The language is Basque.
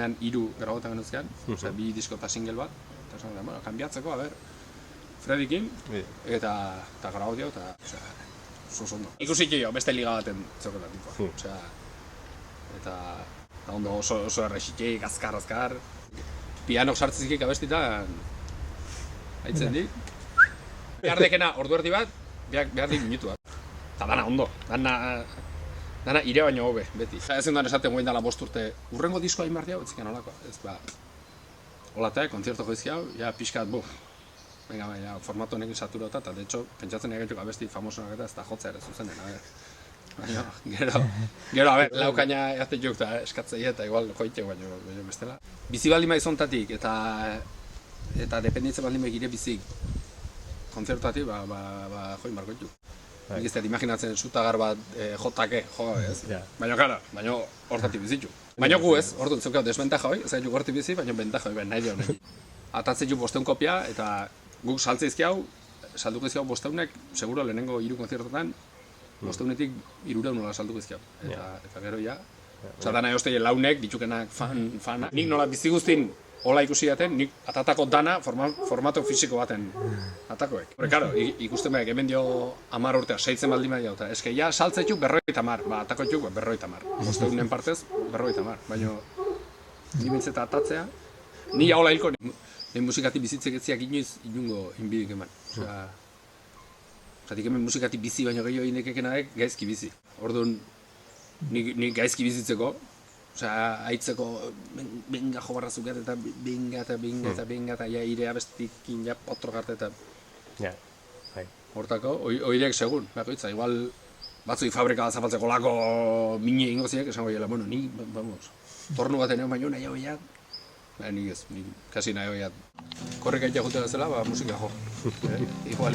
azkenean 3 grabatzen genuzkean, osea, 2 disko eta single bat, eta esan, bueno, kanbiatzeko, a ber, Freddykin, eta grabaudio, eta, osea, ondo. Ikusik jo, beste liga baten zeukela tipo, osea, eta ondo oso errexikik, azkar, piano sartzizikik abestitan, haitzen di. Behar dekena ordu erdi bat, behar di minutu bat. Eta dana ondo, dana ire baino hobe, beti. Ezin duan esaten guen dela 5 urte, urrengo diskoa egin behar diau, etzikan olakoa. Ez, holatek, kontzerto joizki hau, ja pixkat, venga, formatu honekin saturota, eta de hecho, pentsatzen egituk abesti famosonak eta ez da jotzea ere zuzenen, a ber. Baina, gero, a ber, laukaina eazte juk eta eskatzei eta igual joite baino bestela. Bizi baldin bai zontatik eta dependitzen baldin bai gire bizik kontzertuatik, join barko ditu. Nik ez dut imaginatzen zutagar bat jotake, ez? Baina hortatik bizitu. Baina gu ez, orduan zeukau desbentaja hoi, ez gaitu gorti bizi, baina bentaja hoi, nahi honek. Atatzen ju 500 kopia eta guk saltzeizkiau, salduko izkiau 500-ek, seguro lehenengo 3 konzertotan, 500-etik 300 nola salduko izkiau. Eta gero ja, oza, dana eozteie launek, ditukenak fana. Nik nola bizi guztin hola ikusi daten, nik atatako dana formato fisiko baten atakoek. Hore, karo, ikusten behar, hemen dio 10 urtea, 6 baldin behar eta eske ja saltzetuk 50, atakoetuk 50. 500-en partez 50, baina ni bintzeta atatzea, ni hola hilko, ni musikati bizitzek etziak inoiz inungo inbidik eman. Zatik hemen musikati bizi baino gehiago inekekenaek gaizki bizi. Orduan, ni gaizki bizitzeko, osea, haitzeko benga jo barra zuket eta benga eta ja irea bestikin ja otro garte eta... Hortako, oirek segun, bakoitza, igual batzui fabrika bat zapaltzeko lako mine ingo ziek, esango jela, bueno, ni, vamos, tornu bat enean baino nahi hoiat, nik ez, kasi nahi hoiat, korrika itea jutela zela, musika jo, igual.